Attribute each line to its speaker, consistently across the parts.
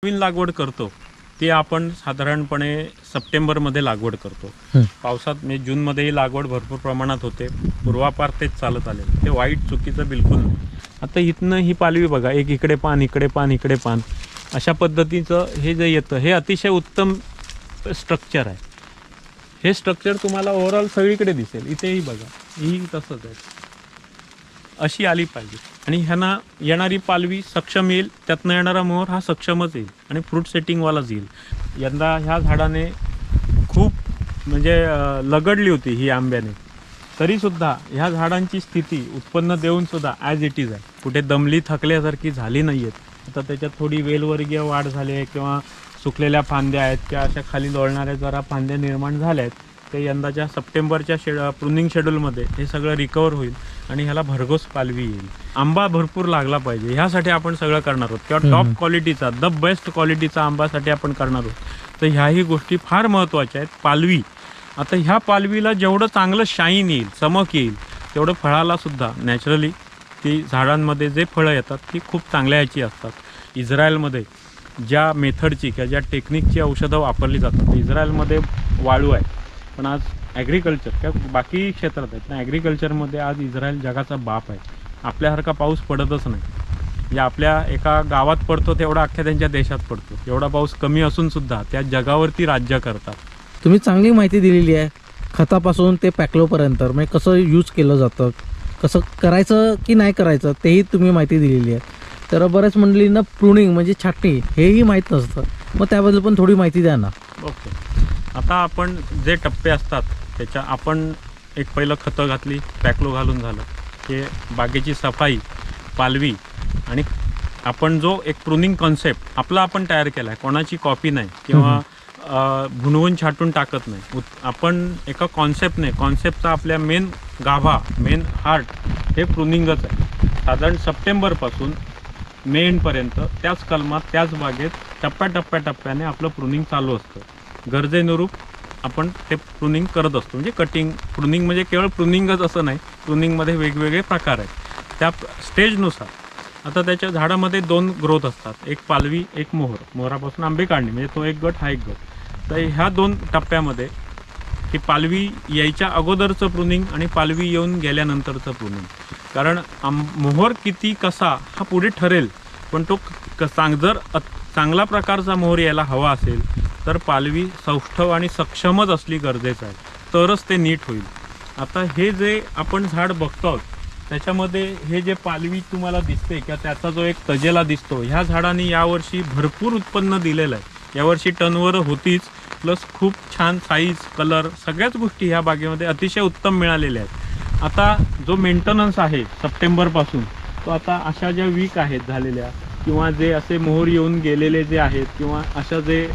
Speaker 1: नवीन लागवड करतो ती आपण साधारणपणे सप्टेंबरमध्ये लागवड करतो. पावसात म्हणजे जूनमध्येही लागवड भरपूर प्रमाणात होते. पूर्वापार तेच चालत आले, ते वाईट चुकीचं बिलकुल नाही. आता इथनं ही पालवी बघा, एक इकडे पान इकडे पान इकडे पान अशा पद्धतीचं हे जे येतं हे अतिशय उत्तम स्ट्रक्चर आहे. हे स्ट्रक्चर तुम्हाला ओव्हरऑल सगळीकडे दिसेल. इथेही बघा, ही तसंच आहे, अशी आली पाहिजे. आणि ह्यांना येणारी पालवी सक्षम येईल, त्यातनं येणारा मोहर हा सक्षमच येईल आणि फ्रूट सेटिंगवालाच येईल. यंदा ह्या झाडाने खूप म्हणजे लगडली होती ही आंब्याने, तरीसुद्धा ह्या झाडांची स्थिती उत्पन्न देऊनसुद्धा ॲज इट इज आहे. कुठे दमली थकल्यासारखी झाली नाही आहेत. आता त्याच्यात थोडी वेलवर्गीय वाढ झाली आहे किंवा सुकलेल्या फांद्या आहेत किंवा अशा खाली लोळणाऱ्या जरा फांद्या निर्माण झाल्या आहेत. ते यंदाच्या सप्टेंबरच्या प्रुनिंग शेड्यूलमध्ये हे सगळं रिकवर होईल आणि ह्याला भरघोस पालवी येईल. आंबा भरपूर लागला पाहिजे ह्यासाठी आपण सगळं करणार आहोत किंवा टॉप क्वालिटीचा द बेस्ट क्वालिटीचा आंबासाठी आपण करणार आहोत. तर ह्याही गोष्टी फार महत्त्वाच्या आहेत. पालवी, आता ह्या पालवीला जेवढं चांगलं शाईन येईल, चमक येईल, तेवढं फळालासुद्धा नॅचरली ती झाडांमध्ये जे फळं येतात ती खूप चांगल्या याची असतात. इस्रायलमध्ये ज्या मेथडची किंवा ज्या टेक्निकची औषधं वापरली जातात, इस्रायलमध्ये वाळू आहे, पण आज ॲग्रिकल्चर किंवा बाकी क्षेत्रात आहेत ना, ॲग्रिकल्चरमध्ये आज इस्रायल जगाचा बाप आहे. आपल्यासारखा पाऊस पडतच नाही. म्हणजे आपल्या एका गावात पडतो तेवढा अख्ख्या त्यांच्या देशात पडतो. एवढा पाऊस कमी असूनसुद्धा त्या जगावरती राज्य करतात.
Speaker 2: तुम्ही चांगली माहिती दिलेली आहे, खतापासून ते पॅकलोपर्यंत. म्हणजे कसं यूज केलं जातं, कसं करायचं की नाही करायचं तेही तुम्ही माहिती दिलेली आहे. तर बऱ्याच मंडळींना प्रुनिंग म्हणजे छाटणी हेही माहीत नसतं, मग त्याबद्दल पण थोडी माहिती द्या ना.
Speaker 1: ओके, आता आपण जे टप्पे असतात त्याच्या आपण एक पहिलं खतं घातली, पॅकलो घालून झालं की बागेची सफाई, पालवी आणि आपण जो एक प्रुनिंग कॉन्सेप्ट आपला आपण तयार केला आहे, कोणाची कॉपी नाही किंवा भुनवून छाटून टाकत नाही. आपण एका कॉन्सेप्टने, कॉन्सेप्टचा आपल्या मेन गाभा, मेन हार्ट हे प्रुनिंगच आहे. साधारण सप्टेंबरपासून मे एंडपर्यंत त्याच कलमात त्याच बागेत टप्प्याटप्प्याने आपलं प्रुनिंग चालू असतं. गरजेनुरूप आपण ते प्रुनिंग करत असतो. म्हणजे कटिंग, प्रुनिंग म्हणजे केवळ प्रुनिंगच असं नाही, प्रुनिंगमध्ये वेगवेगळे प्रकार आहेत त्या स्टेजनुसार. आता त्याच्या झाडामध्ये 2 ग्रोथ असतात, एक पालवी एक मोहर. मोहरापासून आंबे काढणे म्हणजे तो एक गट, हा एक गट. तर ह्या 2 टप्प्यामध्ये की पालवी यायच्या अगोदरचं प्रुनिंग आणि पालवी येऊन गेल्यानंतरचं प्रुनिंग. कारण मोहर किती कसा हा पुढे ठरेल, पण तो जर चांगला प्रकारचा मोहर यायला हवा असेल तर पालवी सौष्ठव आणि सक्षमच असली गरजेचं आहे, तरच ते नीट होईल. आता हे जे आपण झाड बघतो त्याच्यामध्ये हे जे पालवी तुम्हाला दिसते किंवा त्याचा जो एक तजेला दिसतो, ह्या झाडाने यावर्षी भरपूर उत्पन्न दिलेलं आहे. यावर्षी टनवर होतीच, प्लस खूप छान साईज, कलर सगळ्याच गोष्टी ह्या बागेमध्ये अतिशय उत्तम मिळालेल्या आहेत. आता जो मेंटेनन्स आहे सप्टेंबरपासून, तो आता अशा ज्या वीक आहेत झालेल्या किंवा जे असे मोहर येऊन गेलेले जे आहेत किंवा अशा जे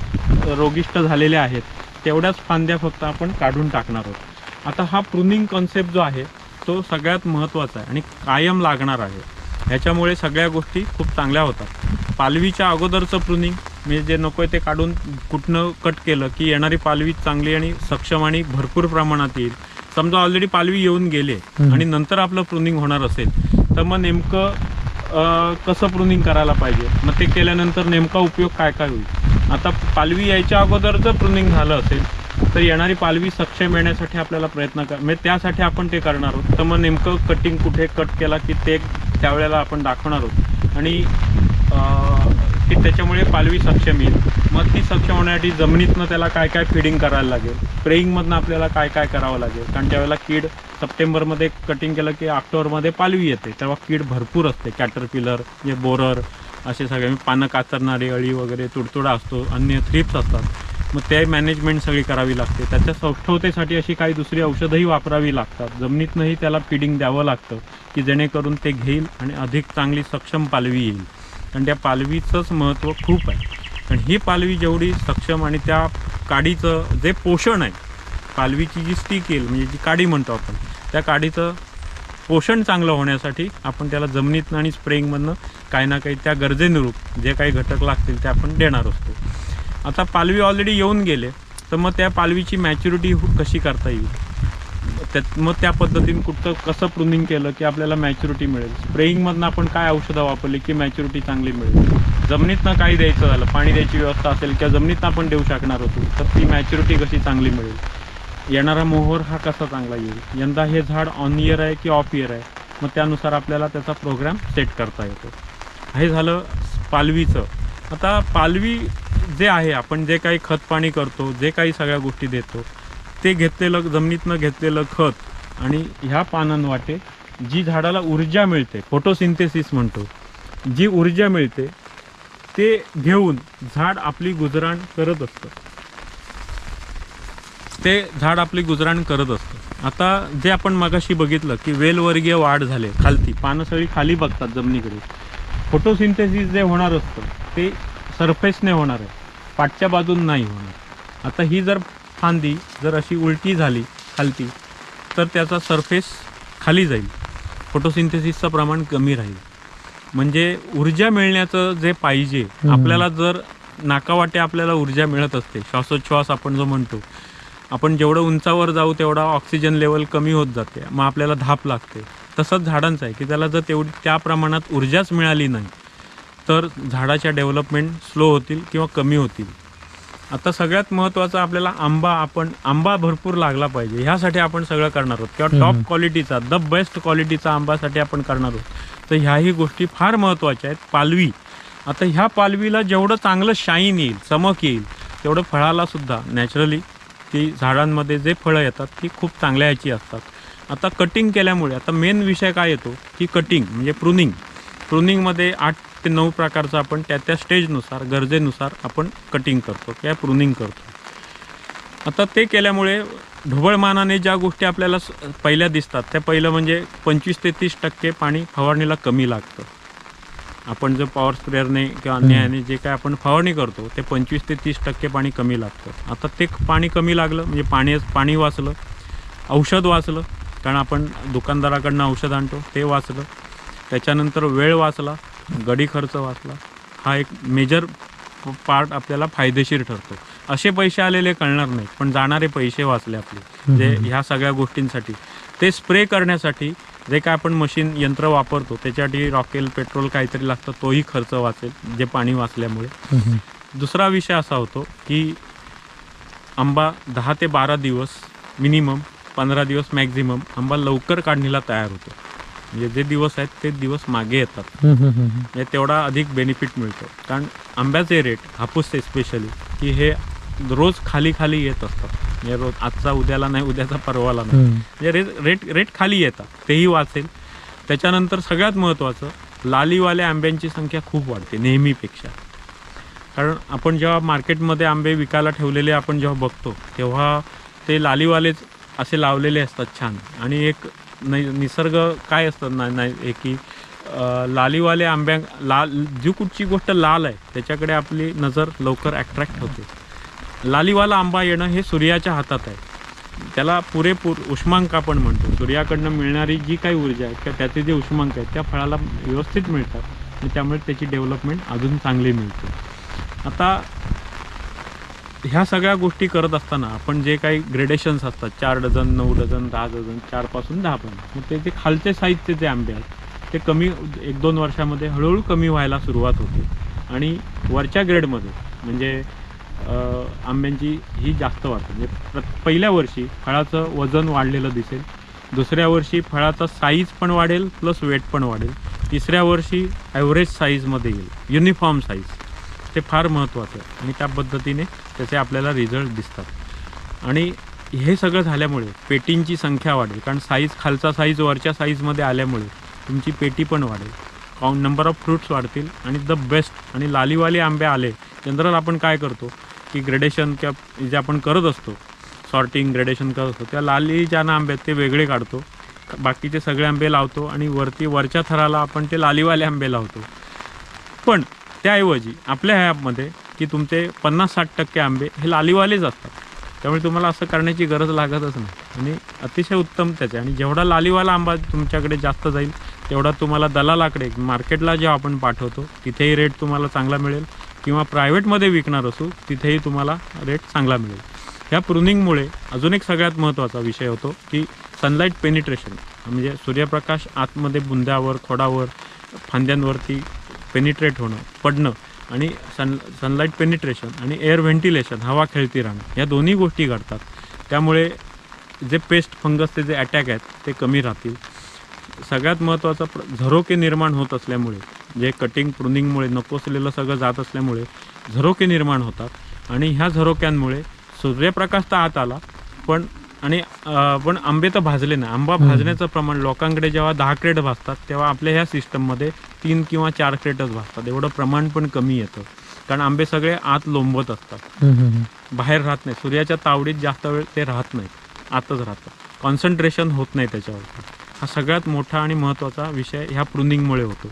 Speaker 1: रोगिष्ट झालेले आहेत, तेवढ्याच फांद्या फक्त आपण काढून टाकणार आहोत. आता हा प्रुनिंग कॉन्सेप्ट जो आहे तो सगळ्यात महत्त्वाचा आहे आणि कायम लागणार आहे. ह्याच्यामुळे सगळ्या गोष्टी खूप चांगल्या होतात. पालवीच्या अगोदरचं प्रुनिंग म्हणजे जे नको आहे ते काढून कुठनं कट केलं की येणारी पालवी चांगली आणि सक्षम आणि भरपूर प्रमाणात येईल. समजा ऑलरेडी पालवी येऊन गेले आणि नंतर आपलं प्रुनिंग होणार असेल तर मग नेमकं कसं प्रुनिंग करायला पाहिजे, मग ते केल्यानंतर नेमका उपयोग काय काय होईल. आता पालवी यायच्या अगोदर जर प्रुनिंग झालं असेल तर येणारी पालवी सक्षम येण्यासाठी आपल्याला प्रयत्न म्हणजे त्यासाठी आपण ते करणार आहोत. तर मग नेमकं कटिंग कुठे कट केला की ते त्यावेळेला आपण दाखवणार आहोत आणि की त्याच्यामुळे पालवी सक्षम येईल. मग ती सक्षम होण्यासाठी जमिनीतनं त्याला काय काय फिडिंग करायला लागेल, स्प्रेइंगमधनं आपल्याला काय काय करावं लागेल. कारण त्यावेळेला कीड सप्टेंबरमध्ये कटिंग केलं की ऑक्टोबरमध्ये पालवी येते, तेव्हा कीड भरपूर असते. कॅटरपिलर म्हणजे बोरर असे सगळे पानं कातरणारी अळी वगैरे, तुडतुडा असतो, अन्य थ्रिप्स असतात. मग ते मॅनेजमेंट सगळी करावी लागते. त्याच्या सौष्ठवतेसाठी अशी काही दुसरी औषधंही वापरावी लागतात. जमिनीतनंही त्याला फिडिंग द्यावं लागतं की जेणेकरून ते घेईल आणि अधिक चांगली सक्षम पालवी येईल. आणि त्या पालवीचंच महत्त्व खूप आहे. आणि ही पालवी जेवढी सक्षम आणि त्या काडीचं जे पोषण आहे, पालवीची जी स्टिक येईल म्हणजे जी काडी म्हणतो आपण, त्या काडीचं पोषण चांगलं होण्यासाठी आपण त्याला जमिनीतनं आणि स्प्रेइंगमधनं काही ना काही त्या गरजेनुरूप जे काही घटक लागतील ते आपण देणार असतो. आता पालवी ऑलरेडी येऊन गेले तर मग त्या पालवीची मॅच्युरिटी कशी करता येईल, मग त्या पद्धतीने कसं प्रुनिंग केलं की आपल्याला मॅच्युरिटी मिळेल. स्प्रेइंगमधनं आपण काय औषधं वापरली की मॅच्युरिटी चांगली मिळेल. जमिनीतनं काही द्यायचं झालं, पाणी द्यायची व्यवस्था असेल किंवा जमिनीतनं आपण देऊ शकणार होतो तर ती मॅच्युरिटी कशी चांगली मिळेल. येणारा मोहर हा कसा चांगला येईल. यंदा हे झाड ऑन इयर आहे की ऑफ इयर आहे, मग त्यानुसार आपल्याला त्याचा प्रोग्राम सेट करता येतो. हे झालं पालवीचं. आता पालवी जे आहे, आपण जे काही खत पाणी करतो, जे काही सगळ्या गोष्टी देतो, ते घेतलेलं जमिनीतनं घेतलेलं खत आणि ह्या पानांवाटे जी झाडाला ऊर्जा मिळते, फोटोसिंथेसिस म्हणतो, जी ऊर्जा मिळते ते घेऊन झाड आपली गुजराण करत असतं. आता जे आपण मगाशी बघितलं की वेलवर्गीय वाढ झाले, खालती पानं सगळी खाली बघतात जमिनीकडे. फोटोसिंथेसिस जे होणार असतं ते सरफेसने होणार आहे, पाठच्या बाजून नाही होणार. आता ही जर फांदी जर अशी उलटी झाली खालती तर त्याचा सरफेस खाली जाईल, फोटोसिंथेसिसचं प्रमाण कमी राहील. म्हणजे ऊर्जा मिळण्याचं जे पाहिजे आपल्याला, जर नाकावाटे आपल्याला ऊर्जा मिळत असते, श्वासोच्छ्वास आपण जो म्हणतो, आपण जेवढं उंचावर जाऊ तेवढा ऑक्सिजन लेवल कमी होत जाते, मग आपल्याला धाप लागते. तसंच झाडांचं आहे की त्याला जर तेवढी त्या प्रमाणात ऊर्जाच मिळाली नाही तर झाडाच्या डेव्हलपमेंट स्लो होतील किंवा कमी होतील. आता सगळ्यात महत्त्वाचं आपल्याला आंबा भरपूर लागला पाहिजे, ह्यासाठी आपण सगळं करणार आहोत किंवा टॉप क्वालिटीचा, द बेस्ट क्वालिटीचा आंबासाठी आपण करणार आहोत. तर ह्याही गोष्टी फार महत्त्वाच्या आहेत. पालवी, आता ह्या पालवीला जेवढं चांगलं शाईन येईल, चमक येईल, तेवढं फळाला सुद्धा नॅचरली ती झाडांमध्ये जे फळं येतात ती खूप चांगल्या याची असतात. आता कटिंग केल्यामुळे आता मेन विषय काय येतो की कटिंग म्हणजे प्रुनिंगमध्ये 8 ते 9 प्रकारचं आपण त्या स्टेजनुसार, गरजेनुसार आपण कटिंग करतो किंवा प्रुनिंग करतो. आता ते केल्यामुळे ढोबळमानाने ज्या गोष्टी आपल्याला पहिल्या दिसतात त्या पहिलं म्हणजे 25 ते 30% पाणी फवारणीला कमी लागतं. आपण जर पॉवर स्प्रेअरने किंवा अन्यायाने जे काय आपण फवारणी करतो ते 25 ते 30% पाणी कमी लागतं. आता ते पाणी कमी लागलं म्हणजे पाणी वाचलं, औषध वाचलं, कारण आपण दुकानदाराकडनं औषध आणतो ते वाचलं, त्याच्यानंतर वेळ वाचला, गडी खर्च वाचला. हा एक मेजर पार्ट आपल्याला फायदेशीर ठरतो. असे पैसे आलेले कळणार नाहीत पण जाणारे पैसे वाचले आपले जे ह्या सगळ्या गोष्टींसाठी. ते स्प्रे करण्यासाठी जे काय आपण मशीन यंत्र वापरतो त्याच्यासाठी रॉकेल, पेट्रोल काहीतरी लागतं, तोही खर्च वाचेल जे पाणी वाचल्यामुळे. दुसरा विषय असा होतो की आंबा 10 ते 12 दिवस मिनिमम, 15 दिवस मॅक्झिमम आंबा लवकर काढणीला तयार होतो. म्हणजे जे दिवस आहेत ते दिवस मागे येतात, म्हणजे तेवढा अधिक बेनिफिट मिळतो. कारण आंब्याचे रेट, हापूसचे स्पेशली, की हे रोज खाली येत असतात. म्हणजे रोज आजचा उद्याला नाही, उद्याचा परवाला नाही, म्हणजे रेट खाली येतात, तेही वाचेल. त्याच्यानंतर सगळ्यात महत्त्वाचं, लालीवाल्या आंब्यांची संख्या खूप वाढते नेहमीपेक्षा. कारण आपण जेव्हा मार्केटमध्ये आंबे विकायला ठेवलेले आपण जेव्हा बघतो तेव्हा ते लालीवालेच असे लावलेले असतात छान. आणि एक निसर्ग काय असतं नाही की लालीवाले जी कुठची गोष्ट लाल आहे त्याच्याकडे आपली नजर लवकर अट्रॅक्ट होते. लालीवाला आंबा येणं हे सूर्याच्या हातात आहे. त्याला पुरेपूर उष्मांक आपण म्हणतो, सूर्याकडनं मिळणारी जी काही ऊर्जा आहे किंवा त्याचे जे उष्मांक आहेत त्या फळाला व्यवस्थित मिळतात आणि त्यामुळे त्याची डेव्हलपमेंट अजून चांगली मिळते. आता ह्या सगळ्या गोष्टी करत असताना आपण जे काही ग्रेडेशन्स असतात, 4 डझन, 9 डझन, 10 डझन, 4 पासून 10 पर्यंत, मग ते जे खालचे साईजचे जे आंबे आहेत ते कमी 1-2 वर्षामध्ये हळूहळू कमी व्हायला सुरुवात होते. आणि वरच्या ग्रेडमध्ये म्हणजे आंब्यांची ही जास्त वाढते. म्हणजे पहिल्या वर्षी फळाचं वजन वाढलेलं दिसेल, दुसऱ्या वर्षी फळाचा साईज पण वाढेल प्लस वेट पण वाढेल, तिसऱ्या वर्षी ॲव्हरेज साईजमध्ये येईल, युनिफॉर्म साईज. ते फार महत्त्वाचं आहे आणि त्या पद्धतीने त्याचे आपल्याला रिझल्ट दिसतात. आणि हे सगळं झाल्यामुळे पेटींची संख्या वाढेल, कारण साईज, खालचा साईज वरच्या साईजमध्ये आल्यामुळे तुमची पेटी पण वाढेल, नंबर ऑफ फ्रूट्स वाढतील आणि द बेस्ट. आणि लालीवाले आंबे आले, जनरल आपण काय करतो की ग्रेडेशन किंवा जे आपण करत असतो, सॉर्टिंग ग्रेडेशन करत असतो, त्या लाली ज्या आंबे आहेत ते वेगळे काढतो, बाकीचे सगळे आंबे लावतो आणि वरच्या थराला आपण ते लालीवाले आंबे लावतो. पण त्याऐवजी आपल्या ह्यामध्ये की तुमचे 50-60% आंबे हे लालीवालेच असतात, त्यामुळे तुम्हाला असं करण्याची गरज लागतच नाही आणि अतिशय उत्तम त्याचे. आणि जेवढा लालीवाला आंबा तुमच्याकडे जास्त जाईल तेवढा तुम्हाला दलालाकडे, मार्केटला जेव्हा आपण पाठवतो तिथेही रेट तुम्हाला चांगला मिळेल किंवा प्रायव्हेटमध्ये विकणार असू तिथेही तुम्हाला रेट चांगला मिळेल. ह्या प्रुनिंगमुळे अजून एक सगळ्यात महत्त्वाचा विषय होतो की सनलाईट पेनिट्रेशन, म्हणजे सूर्यप्रकाश आतमध्ये बुंद्यावर, खोडावर, फांद्यांवरती पेनिट्रेट होणं, पडणं आणि सनलाईट पेनिट्रेशन आणि एअर व्हेंटिलेशन, हवा खेळती राहणं, या दोन्ही गोष्टी घडतात. त्यामुळे जे पेस्ट फंगसचे जे अटॅक आहेत ते कमी राहतील. सगळ्यात महत्त्वाचं झरोके निर्माण होत असल्यामुळे, जे कटिंग प्रुनिंगमुळे नको असलेलं सगळं जात असल्यामुळे झरोके निर्माण होतात आणि ह्या झरोक्यांमुळे सूर्यप्रकाश तर आत आला पण आंबे तर भाजले नाही. आंबा भाजण्याचं प्रमाण लोकांकडे जेव्हा 10 क्रेट भाजतात तेव्हा आपल्या ह्या सिस्टममध्ये 3 किंवा 4 क्रेटच भाजतात. एवढं प्रमाण पण कमी येतं कारण आंबे सगळे आत लोंबत असतात, बाहेर राहत नाही. सूर्याच्या तावडीत जास्त वेळ ते राहत नाहीत, आतच राहतात, कॉन्सन्ट्रेशन होत नाही त्याच्यावरती. हा सगळ्यात मोठा आणि महत्त्वाचा विषय ह्या प्रुनिंगमुळे होतो.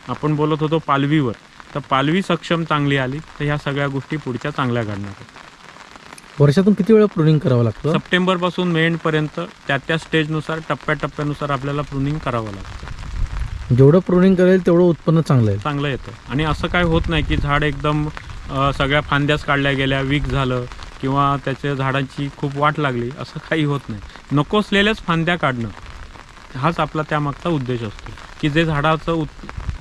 Speaker 1: आपण बोलत होतो पालवीवर, तर पालवी सक्षम चांगली आली तर ह्या सगळ्या गोष्टी पुढच्या चांगल्या घडणार आहेत.
Speaker 2: वर्षातून किती वेळा प्रुनिंग करावं लागतं?
Speaker 1: सप्टेंबरपासून मे एंडपर्यंत त्या स्टेजनुसार, टप्प्याटप्प्यानुसार आपल्याला प्रुनिंग करावं लागतं.
Speaker 2: जेवढं प्रुनिंग करेल तेवढं उत्पन्न चांगलं
Speaker 1: येतं. आणि असं काय होत नाही की झाड एकदम सगळ्या फांद्याच काढल्या गेल्या, वीक झालं किंवा त्याच्या झाडांची खूप वाट लागली, असं काही होत नाही. नको असलेल्याच फांद्या काढणं हाच आपला त्यामागचा उद्देश असतो की जे झाडाचं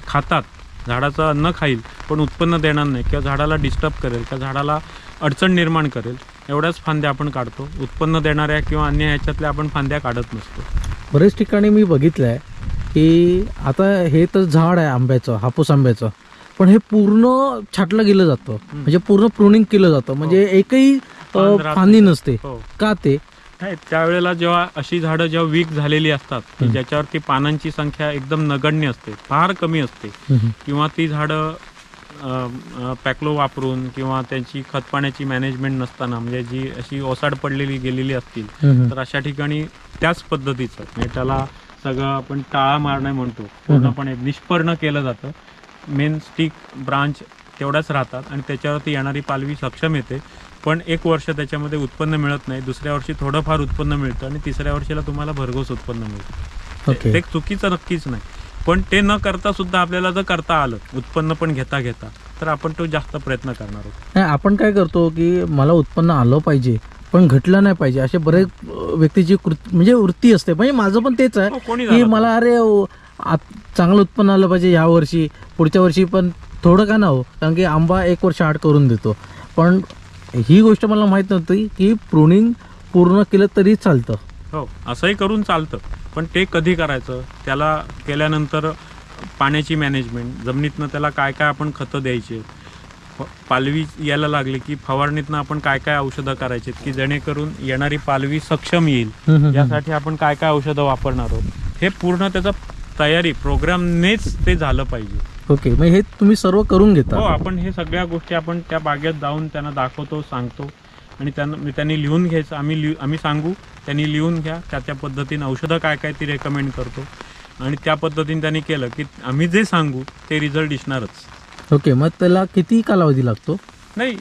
Speaker 1: खातात, झाडाचं अन्न खाईल पण उत्पन्न देणार नाही किंवा झाडाला डिस्टर्ब करेल किंवा झाडाला अडचण निर्माण करेल, एवढ्याच फांद्या आपण काढतो. उत्पन्न देणाऱ्या किंवा अन्य ह्याच्यातल्या आपण फांद्या काढत नसतो.
Speaker 2: बरेच ठिकाणी मी बघितलं आहे की आता हे तर झाड आहे आंब्याचं, हापूस आंब्याचं, पण हे पूर्ण छाटलं गेलं जातं, म्हणजे पूर्ण प्रुनिंग केलं जातं, म्हणजे एकही फांदी नसते. का ते?
Speaker 1: नाही, त्यावेळेला जेव्हा अशी झाडं जेव्हा वीक झालेली असतात की ज्याच्यावरती पानांची संख्या एकदम नगण्य असते, फार कमी असते, किंवा ती झाडं पॅक्लो वापरून किंवा त्यांची खतपाण्याची मॅनेजमेंट नसताना, म्हणजे जी अशी ओसाड पडलेली गेलेली असतील, तर अशा ठिकाणी त्याच पद्धतीचं, म्हणजे त्याला सगळं आपण टाळा मारणे म्हणतो, पूर्णपणे निष्पर्ण केलं जातं. मेन स्टिक, ब्रांच तेवढ्याच राहतात आणि त्याच्यावरती येणारी पालवी सक्षम येते. पण 1 वर्ष त्याच्यामध्ये उत्पन्न मिळत नाही, दुसऱ्या वर्षी थोडंफार उत्पन्न मिळतं आणि तिसऱ्या वर्षीला तुम्हाला भरघोस उत्पन्न मिळतं. ते चुकीचं नक्कीच नाही, पण ते न करता सुद्धा आपल्याला जर करता आलं, उत्पन्न पण घेता तर आपण तो जास्त प्रयत्न करणार आहोत.
Speaker 2: आपण काय करतो की मला उत्पन्न आलं पाहिजे पण घटलं नाही पाहिजे, असे बरेच व्यक्तीची म्हणजे वृत्ती असते. म्हणजे माझं पण तेच आहे की मला चांगलं उत्पन्न आलं पाहिजे या वर्षी, पुढच्या वर्षी पण थोडं का ना हो, कारण की आंबा 1 वर्ष आड करून देतो. पण ही गोष्ट मला माहीत नव्हती की प्रुनिंग पूर्ण केलं तरी चालतं.
Speaker 1: हो, असंही करून चालतं, पण ते कधी करायचं, त्याला केल्यानंतर पाण्याची मॅनेजमेंट, जमिनीतनं त्याला काय काय आपण खतं द्यायचे, पालवी यायला लागली की फवारणीतनं आपण काय काय औषधं करायची की जेणेकरून येणारी पालवी सक्षम येईल, यासाठी आपण काय काय औषधं वापरणार आहोत, हे पूर्ण त्याचा तयारी प्रोग्रामनेच ते झालं पाहिजे.
Speaker 2: ओके, मग हे तुम्ही सर्व करून घेता?
Speaker 1: हो, आपण हे सगळ्या गोष्टी आपण त्या बागेत जाऊन त्यांना दाखवतो, सांगतो आणि त्यांनी लिहून घ्यायचं. आम्ही सांगू, त्यांनी लिहून घ्या, त्या पद्धतीने औषधं काय काय ती रेकमेंड करतो आणि त्या पद्धतीने त्यांनी केलं की आम्ही जे सांगू ते रिझल्ट दिसणारच.
Speaker 2: ओके, मग त्याला किती कालावधी लागतो?
Speaker 1: नाही,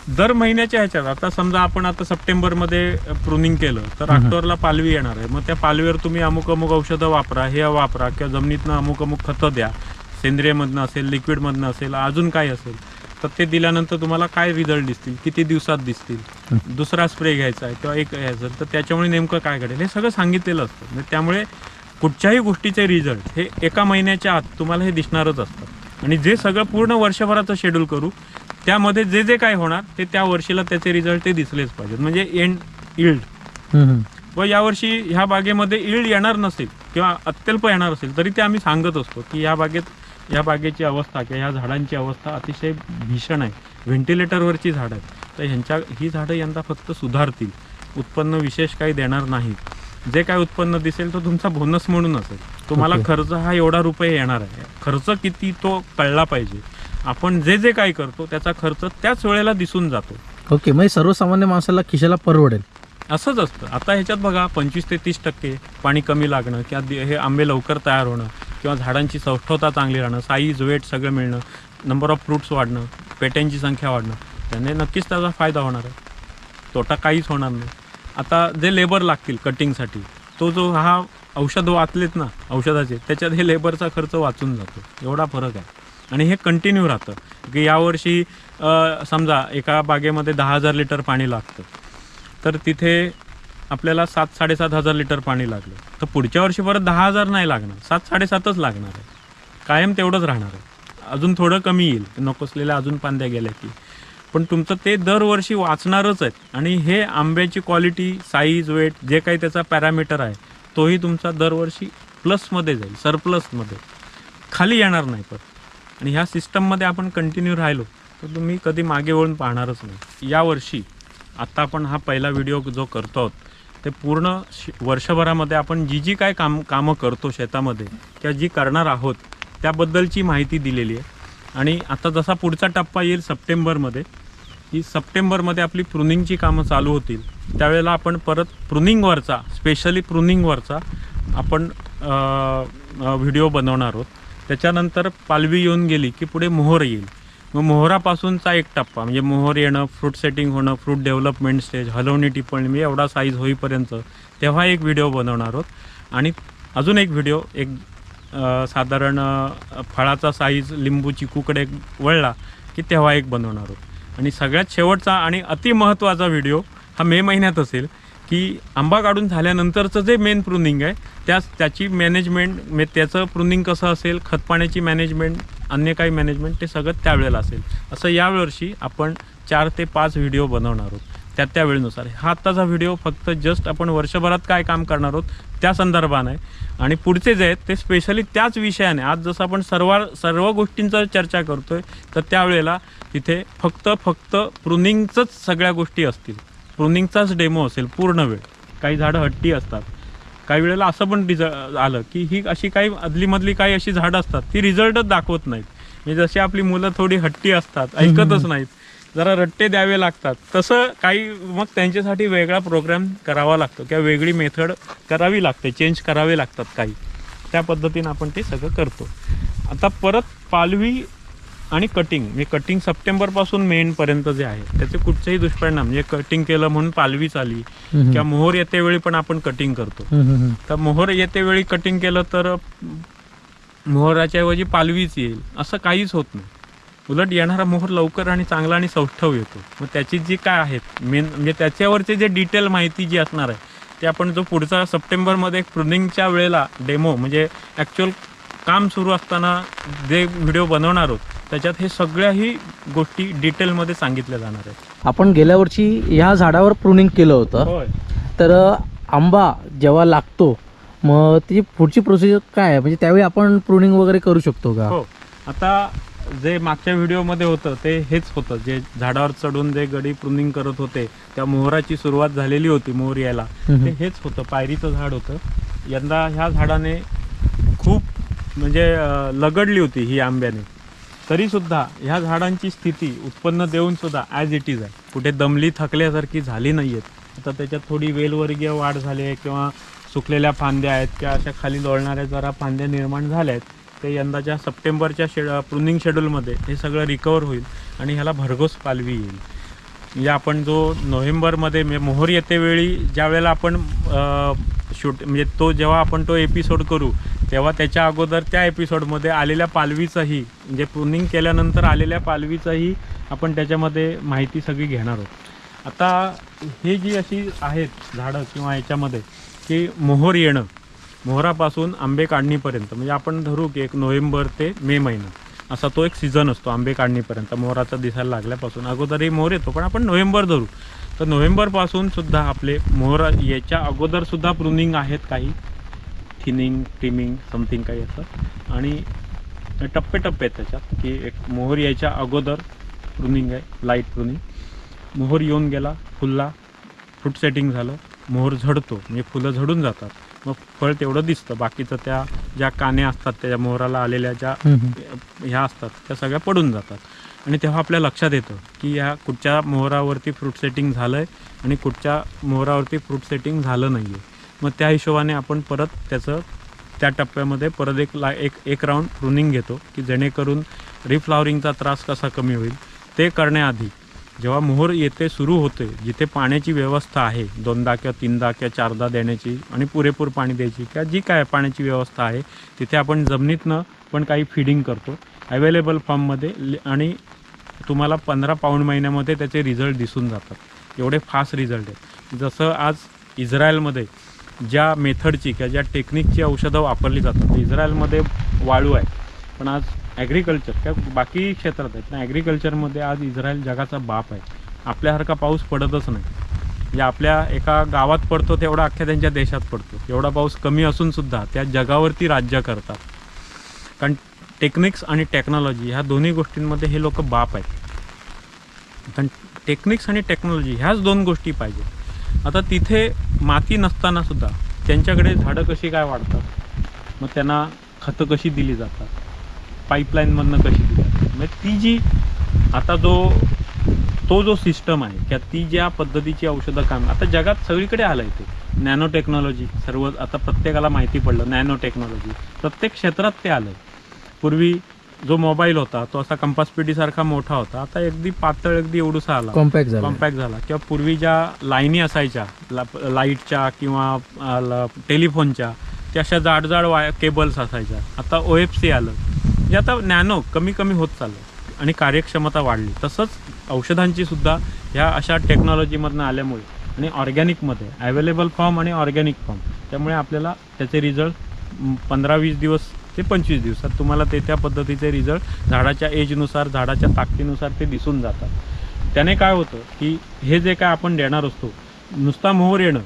Speaker 1: दर महिन्याच्या ह्याच्यात, आता समजा आपण आता सप्टेंबरमध्ये प्रुनिंग केलं तर ऑक्टोबरला पालवी येणार आहे, मग त्या पालवीवर तुम्ही अमुक औषधं वापरा, हे वापरा किंवा जमिनीतनं अमुक खतं द्या, सेंद्रियमधनं असेल, लिक्विडमधनं असेल, अजून काय असेल, तर ते दिल्यानंतर तुम्हाला काय रिझल्ट दिसतील, किती दिवसात दिसतील, दुसरा स्प्रे घ्यायचा आहे किंवा एक घ्यायचं, तर त्याच्यामुळे नेमकं काय घडेल हे सगळं सांगितलेलं असतं. म्हणजे त्यामुळे कुठच्याही गोष्टीचे रिझल्ट हे 1 महिन्याच्या आत तुम्हाला हे दिसणारच असतात. आणि जे सगळं पूर्ण वर्षभराचं शेड्यूल करू, त्यामध्ये जे जे काय होणार ते त्या वर्षीला त्याचे रिझल्ट ते दिसलेच पाहिजेत. म्हणजे एंड इल्ड, व यावर्षी ह्या बागेमध्ये इल्ड येणार नसेल किंवा अत्यल्प येणार असेल तरी ते आम्ही सांगत असतो की ह्या बागेची अवस्था किंवा ह्या झाडांची अवस्था अतिशय भीषण आहे, व्हेंटिलेटरवरची झाडं आहेत, तर ही झाडं यंदा फक्त सुधारतील, उत्पन्न विशेष काही देणार नाहीत. जे काय उत्पन्न दिसेल तो तुमचा बोनस म्हणून असेल. तुम्हाला खर्च हा एवढा रुपये येणार आहे, खर्च किती तो कळला पाहिजे. आपण जे जे काय करतो त्याचा खर्च त्याच वेळेला दिसून जातो.
Speaker 2: ओके, म्हणजे सर्वसामान्य माणसाला खिशाला परवडेल
Speaker 1: असंच असतं. आता ह्याच्यात बघा 25 ते 30% पाणी कमी लागणं किंवा हे आंबे लवकर तयार होणं किंवा झाडांची सौष्ठवता चांगली राहणं, साईज, वेट सगळं मिळणं, नंबर ऑफ फ्रूट्स वाढणं, पेट्यांची संख्या वाढणं, त्याने नक्कीच त्याचा फायदा होणार आहे, तोटा काहीच होणार नाही. आता जे लेबर लागतील कटिंगसाठी, तो जो हा औषध वाचलेत ना औषधाचे, त्याच्यात हे लेबरचा खर्च वाचून जातो, एवढा फरक आहे. आणि हे कंटिन्यू राहतं की यावर्षी समजा एका बागेमध्ये 10,000 लिटर पाणी लागतं तर तिथे आपल्याला 7-7.5 लिटर पाणी लागलं. तर पुढच्या वर्षी परत 10,000 नाही लागणार, 7-7.5च लागणार आहे. कायम तेवढंच राहणार आहे. अजून थोडं कमी येईल नको असलेल्या अजून फांद्या गेल्या की, पण तुमचं ते दरवर्षी वाचणारच आहे. आणि हे आंब्याची क्वालिटी, साईज, वेट जे काही त्याचा पॅरामीटर आहे तोही तुमचा दरवर्षी प्लसमध्ये जाईल, सरप्लसमध्ये, खाली येणार नाही परत. आणि ह्या सिस्टममध्ये आपण कंटिन्यू राहिलो तर तुम्ही कधी मागे वळून पाहणारच नाही. यावर्षी आत्ता आपण हा पहिला व्हिडिओ जो करतो आहोत ते पूर्ण वर्षभरामध्ये आपण जी काय कामं करतो शेतामध्ये किंवा जी करणार आहोत त्याबद्दलची माहिती दिलेली आहे. आणि आता जसा पुढचा टप्पा येईल सप्टेंबरमध्ये, की सप्टेंबरमध्ये आपली प्रुनिंगची कामं चालू होतील, त्यावेळेला आपण परत प्रुनिंगवरचा, स्पेशली प्रुनिंगवरचा आपण व्हिडिओ बनवणार आहोत. त्याच्यानंतर पालवी येऊन गेली की पुढे मोहर येईल. मग मोहरापासूनचा एक टप्पा म्हणजे मोहर येणं, फ्रूट सेटिंग होणं, फ्रूट डेव्हलपमेंट स्टेज, हलवणी टिप्पणी, म्हणजे एवढा साईज होईपर्यंत तेव्हा एक व्हिडिओ बनवणार आहोत. आणि अजून एक व्हिडिओ एक साधारण फळाचा साईज लिंबू चिकूकडे वळला की तेव्हा एक बनवणार आहोत. आणि सगळ्यात शेवटचा आणि अतिमहत्त्वाचा व्हिडिओ हा मे महिन्यात असेल, की आंबा काढून झाल्यानंतरचं जे मेन प्रुनिंग आहे त्याची मॅनेजमेंट, त्याचं प्रुनिंग कसं असेल, खतपाण्याची मॅनेजमेंट, अन्य काही मॅनेजमेंट, ते सगळं त्यावेळेला असेल. असं यावर्षी आपण 4 ते 5 व्हिडिओ बनवणार आहोत त्या वेळेनुसार. हा आत्ताचा व्हिडिओ फक्त जस्ट आपण वर्षभरात काय काम करणार आहोत त्या संदर्भाने आहे. आणि पुढचे जे आहेत ते स्पेशली त्याच विषयाने, आज जसं आपण सर्व गोष्टींचं चर्चा करतोय तर त्यावेळेला तिथे फक्त प्रुनिंगचंच सगळ्या गोष्टी असतील, प्रुनिंगचाच डेमो असेल पूर्ण वेळ. काही झाडं हट्टी असतात, काही वेळेला असं पण आलं की ही अशी काही अदलीमधली काही अशी झाडं असतात ती रिझल्टच दाखवत नाहीत. म्हणजे जशी आपली मुलं थोडी हट्टी असतात, ऐकतच नाहीत, जरा रट्टे द्यावे लागतात, तसं काही मग त्यांच्यासाठी वेगळा प्रोग्राम करावा लागतो किंवा वेगळी मेथड करावी लागते, चेंज करावे लागतात काही. त्या पद्धतीनं आपण ते सगळं करतो. आता परत पालवी आणि कटिंग, म्हणजे कटिंग सप्टेंबरपासून मेनपर्यंत जे आहे त्याचे कुठचेही दुष्परिणाम, म्हणजे कटिंग केलं म्हणून पालवी चाली किंवा मोहर येते वेळी पण आपण कटिंग करतो, तर मोहर येते वेळी कटिंग केलं तर मोहराच्या ऐवजी पालवीच येईल असं काहीच होत नाही. उलट येणारा मोहर लवकर आणि चांगला आणि सौष्ठव येतो. मग त्याची जी काय आहेत मेन, म्हणजे त्याच्यावरचे जे डिटेल माहिती जी असणार आहे ते आपण जो पुढचा सप्टेंबरमध्ये प्रुनिंगच्या वेळेला डेमो, म्हणजे ॲक्च्युअल काम सुरू असताना जे व्हिडिओ बनवणार आहोत त्याच्यात हे सगळ्याही गोष्टी डिटेलमध्ये सांगितल्या जाणार आहेत.
Speaker 2: आपण गेल्या वर्षी ह्या झाडावर प्रुनिंग केलं होतं.
Speaker 1: होय.
Speaker 2: तर आंबा जेव्हा लागतो मग त्याची पुढची प्रोसिजर काय आहे, म्हणजे त्यावेळी आपण प्रुनिंग वगैरे करू शकतो का?
Speaker 1: हो. आता जे मागच्या व्हिडिओमध्ये होतं ते हेच होतं, जे झाडावर चढून जे गडी प्रुनिंग करत होते त्या मोहराची सुरुवात झालेली होती, मोहर यायला, ते हेच होतं, पायरीचं झाड होतं. यंदा ह्या झाडाने खूप म्हणजे लगडली होती ही आंब्याने, तरीसुद्धा ह्या झाडांची स्थिती उत्पन्न देऊन सुद्धा ॲज इट इज आहे, कुठे दमली थकल्यासारखी झाली नाही आहेत. आता त्याच्यात थोडी वेलवर्गीय वाढ झाली आहे किंवा सुकलेल्या फांद्या आहेत किंवा अशा खाली लोळणाऱ्या जरा फांद्या निर्माण झाल्या आहेत. ते यंदाच्या सप्टेंबरच्या प्रुनिंग शेड्यूलमध्ये हे सगळं रिकवर होईल आणि ह्याला भरघोस पालवी येईल. म्हणजे आपण जो नोव्हेंबरमध्ये मोहर येते वेळी ज्या वेळेला आपण म्हणजे जेव्हा आपण तो एपिसोड करू तेव्हा त्याच्या अगोदर त्या एपिसोडमध्ये आलेल्या पालवीचाही, म्हणजे प्रुनिंग केल्यानंतर आलेल्या पालवीचाही आपण त्याच्यामध्ये माहिती सगळी घेणार आहोत. आता हे जी अशी आहेत झाडं किंवा याच्यामध्ये की मोहर येणं, मोहरापासून आंबे काढणीपर्यंत, म्हणजे आपण धरू की एक नोव्हेंबर ते मे महिना असा तो एक सीझन असतो आंबे काढणीपर्यंत. मोहराचा दिसायला लागल्यापासून अगोदरही मोहर येतो, पण आपण नोव्हेंबर धरू. तर नोव्हेंबरपासून सुद्धा आपले मोहर याच्या अगोदरसुद्धा प्रुनिंग आहेत, काही थिनिंग, ट्रिमिंग, समथिंग काही असं, आणि टप्पे आहेत त्याच्यात, की एक मोहर यायच्या अगोदर प्रुनिंग आहे, लाईट प्रुनिंग. मोहर येऊन गेला, फुलला, फ्रूट सेटिंग झालं, मोहर झडतो, म्हणजे फुलं झडून जातात, मग फळ तेवढं दिसतं, बाकीचं त्या ज्या कान्या असतात त्या मोहराला आलेल्या ज्या ह्या असतात त्या सगळ्या पडून जातात. आणि तेव्हा आपल्या लक्षात येतं की ह्या कुठच्या मोहरावरती फ्रूट सेटिंग झालं आहे आणि कुठच्या मोहरावरती फ्रूट सेटिंग झालं नाही आहे. मग त्या हिशोबाने आपण परत त्याचं त्या टप्प्यामध्ये परत एक राऊंड प्रुनिंग घेतो, की जेणेकरून रिफ्लॉवरिंगचा त्रास कसा कमी होईल. ते करण्याआधी जेव्हा मोहर येते सुरू होते, जिथे पाण्याची व्यवस्था आहे 2दा किंवा 3दा किंवा 4दा देण्याची आणि पुरेपूर पाणी द्यायची किंवा जी काय पाण्याची व्यवस्था आहे तिथे आपण जमिनीतनं पण काही फिडिंग करतो अवेलेबल फॉर्ममध्ये, आणि तुम्हाला 15 पाऊण महिन्यामध्ये त्याचे रिझल्ट दिसून जातात. एवढे फास्ट रिझल्ट आहेत. जसं आज इस्रायलमध्ये ज्या मेथडची किंवा ज्या टेक्निकची औषधं वापरली जातात, इस्रायलमध्ये वाळू आहे, पण आज ॲग्रिकल्चर किंवा बाकी क्षेत्रात आहेत ना, ॲग्रिकल्चरमध्ये आज इस्रायल जगाचा बाप आहे. आपल्यासारखा पाऊस पडतच नाही. म्हणजे आपल्या एका गावात पडतो तेवढा अख्ख्या त्यांच्या देशात पडतो. एवढा पाऊस कमी असूनसुद्धा त्या जगावरती राज्य करतात. कारण टेक्निक्स आणि टेक्नॉलॉजी ह्या दोन्ही गोष्टींमध्ये हे लोक बाप आहेत. कारण टेक्निक्स आणि टेक्नॉलॉजी ह्याच दोन गोष्टी पाहिजे. आता तिथे माती नसताना सुद्धा त्यांच्याकडे झाडं कशी काय वाढतात, मग त्यांना खतं कशी दिली जातात, पाईपलाईनमधनं कशी दिली जातात. म्हणजे ती जी आता तो जो सिस्टम आहे किंवा ती ज्या पद्धतीची औषधं काम आता जगात सगळीकडे आलं आहे. ते नॅनो टेक्नॉलॉजी सर्व आता प्रत्येकाला माहिती पडलं. नॅनो टेक्नॉलॉजी प्रत्येक क्षेत्रात ते आलं आहे. पूर्वी जो मोबाईल होता तो असा कंपास पेटीसारखा मोठा होता, आता अगदी पातळ अगदी एवढूसा आला, कॉम्पॅक्ट झाला. किंवा पूर्वी ज्या लाईनी असायच्या लाईटच्या किंवा टेलिफोनच्या, त्या अशा जाड केबल्स असायच्या. आता OFC आलं. म्हणजे आता नॅनो कमी होत चाललं आणि कार्यक्षमता वाढली. तसंच औषधांची सुद्धा ह्या अशा टेक्नॉलॉजीमधनं आल्यामुळे आणि ऑर्गॅनिकमध्ये अवेलेबल फॉर्म आणि ऑर्गॅनिक फॉर्म, त्यामुळे आपल्याला त्याचे रिझल्ट 15-20 दिवस ते 25 दिवसात तुम्हाला त्या पद्धतीचे रिझल्ट झाडाच्या एजनुसार, झाडाच्या ताकदीनुसार ते दिसून जातात. त्याने काय होतं की हे जे काय आपण देणार असतो, नुसता मोहर येणं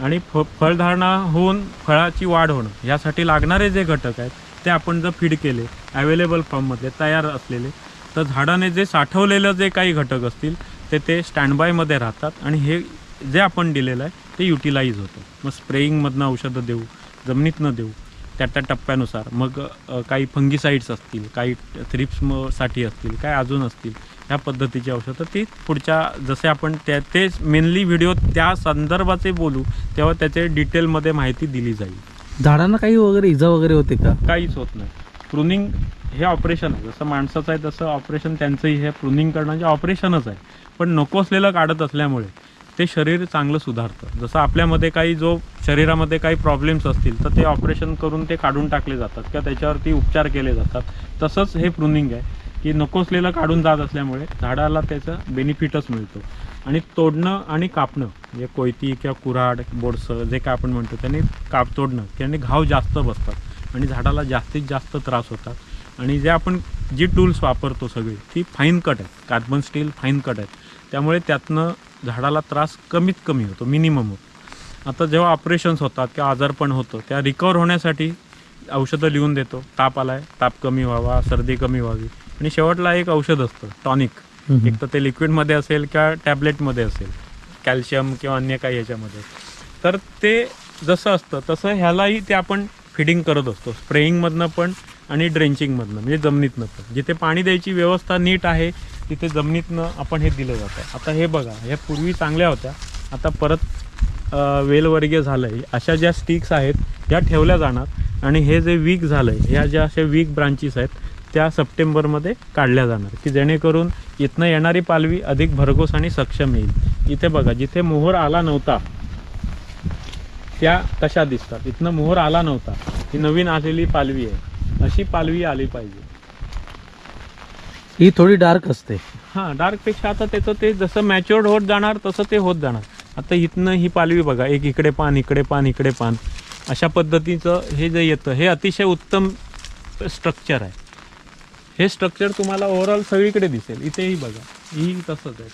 Speaker 1: आणि फळधारणा होऊन फळाची वाढ होणं, ह्यासाठी लागणारे जे घटक आहेत ते आपण जर फीड केले अवेलेबल फॉर्ममध्ये तयार असलेले, तर झाडाने जे साठवलेलं जे काही घटक असतील ते स्टँडबायमध्ये राहतात आणि हे जे आपण दिलेलं आहे ते युटिलाइज होतं. मग स्प्रेईंगमधनं औषधं देऊ, जमिनीतनं देऊ, त्या टप्प्यानुसार. मग काही फंगिसाईड्स असतील, काही थ्रिप्ससाठी असतील, काय अजून असतील, ह्या पद्धतीची औषधं ती पुढच्या जसे आपण ते मेनली व्हिडिओ त्या संदर्भाचे बोलू तेव्हा त्याचे डिटेलमध्ये माहिती दिली जाईल.
Speaker 2: झाडांना काही वगैरे इजा वगैरे होते का?
Speaker 1: काहीच होत नाही. प्रूनिंग हे ऑपरेशन आहे, जसं माणसाचं आहे तसं ऑपरेशन त्यांचंही हे प्रूनिंग करण्याचे ऑपरेशनच आहे. पण नको असलेलं काढत असल्यामुळे ते शरीर चांगलं सुधारतं. जसं आपल्यामध्ये काही शरीरामध्ये काही प्रॉब्लेम्स असतील तर ते ऑपरेशन करून ते काढून टाकले जातात किंवा त्याच्यावरती उपचार केले जातात. तसंच हे प्रूनिंग आहे की नको असलेलं काढून जात असल्यामुळे झाडाला त्याचा बेनिफिटच मिळतो. आणि तोडणं आणि कापणं म्हणजे कोयती किंवा कुऱ्हाड, बोडसं जे काय आपण म्हणतो त्याने तोडणं, त्याने घाव जास्त बसतात आणि झाडाला जास्तीत जास्त त्रास होतात. आणि जे आपण जी टूल्स वापरतो सगळी ती फाईन कट आहेत, कार्बन स्टील फाईन कट आहेत, त्यामुळे त्यातनं झाडाला त्रास कमीत कमी होतो, मिनिमम होतो. आता जेव्हा ऑपरेशन्स होतात किंवा आजारपण होतं त्या रिकवर होण्यासाठी औषधं लिहून देतो. ताप आलाय, ताप कमी व्हावा, सर्दी कमी व्हावी, आणि शेवटला एक औषध असतं टॉनिक. एक तर ते लिक्विडमध्ये असेल किंवा टॅबलेटमध्ये असेल, कॅल्शियम किंवा अन्य काही ह्याच्यामध्ये. तर ते जसं असतं तसं ह्यालाही ते आपण फिडिंग करत असतो, स्प्रेईंगमधनं पण आणि ड्रेंचिंगमधनं, म्हणजे जमिनीतनं पण. जिथे पाणी द्यायची व्यवस्था नीट आहे तिथे जमिनीतनं आपण हे दिलं जातं. आता हे बघा, ह्या पूर्वी चांगल्या होत्या, आता परत वेलवर्गीय झालं आहे. अशा ज्या स्टिक्स आहेत ह्या ठेवल्या जाणार आणि हे जे वीक झालं आहे, ह्या ज्या अशा वीक ब्रांचेस आहेत त्या सप्टेंबरमध्ये काढल्या जाणार, की जेणेकरून इथनं येणारी पालवी अधिक भरघोस आणि सक्षम येईल. इथे बघा, जिथे मोहर आला नव्हता त्या कशा दिसतात, इथनं मोहर आला नव्हता, ही नवीन आलेली पालवी आहे, अशी पालवी आली पाहिजे.
Speaker 2: ही थोडी डार्क असते.
Speaker 1: हां, डार्कपेक्षा आता त्याचं ते जसं मॅच्युअर्ड होत जाणार तसं ते होत जाणार. आता इथनं ही पालवी बघा, एक इकडे पान, इकडे पान, इकडे पान, अशा पद्धतीचं हे जे येतं हे अतिशय उत्तम स्ट्रक्चर आहे. हे स्ट्रक्चर तुम्हाला ओव्हरऑल सगळीकडे दिसेल. इथेही बघा, ही तसंच आहे,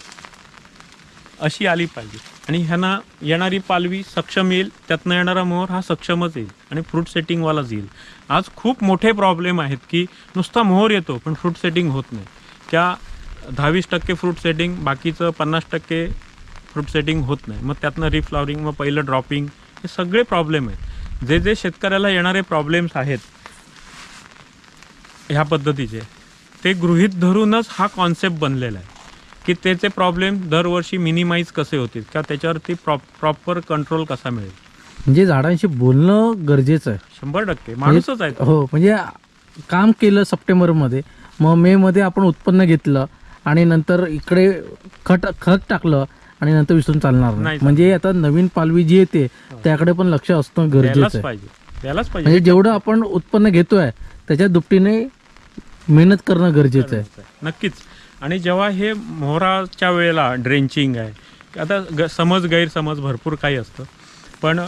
Speaker 1: अशी आली पाहिजे. आणि ह्यांना येणारी पालवी सक्षम येईल, त्यातनं येणारा मोहर हा सक्षमच येईल आणि फ्रूट सेटिंगवालाच येईल. आज खूप मोठे प्रॉब्लेम आहेत की नुसता मोहर येतो पण फ्रूट सेटिंग होत नाही. त्या 10-20% फ्रूट सेटिंग, बाकीचं 50% फ्रूट सेटिंग होत नाही. मग त्यातनं रिफ्लॉवरिंग, मग पहिलं ड्रॉपिंग, हे सगळे प्रॉब्लेम आहेत. जे शेतकऱ्याला येणारे प्रॉब्लेम्स आहेत ह्या पद्धतीचे, ते गृहीत धरूनच हा कॉन्सेप्ट बनलेला आहे की त्याचे प्रॉब्लेम दरवर्षी मिनिमाइज कसे होतील किंवा त्याच्यावरती प्रॉपर कंट्रोल कसा मिळेल.
Speaker 2: म्हणजे झाडांशी बोलणं गरजेचं आहे.
Speaker 1: 100% माणूसच आहे.
Speaker 2: हो, म्हणजे काम केलं सप्टेंबरमध्ये, मग मेमध्ये आपण उत्पन्न घेतलं आणि नंतर इकडे खत टाकलं आणि नंतर विसरून चालणार नाही. म्हणजे आता नवीन पालवी जी येते त्याकडे पण लक्ष असणं गरजेचं आहे.
Speaker 1: द्यायलाच पाहिजे.
Speaker 2: म्हणजे जेवढं आपण उत्पन्न घेतोय त्याच्या दुपटीने मेहनत करणं गरजेचं आहे.
Speaker 1: नक्कीच. आणि जेव्हा हे मोहराच्या वेळेला ड्रेंचिंग आहे, आता समज गैरसमज भरपूर काही असतं, पण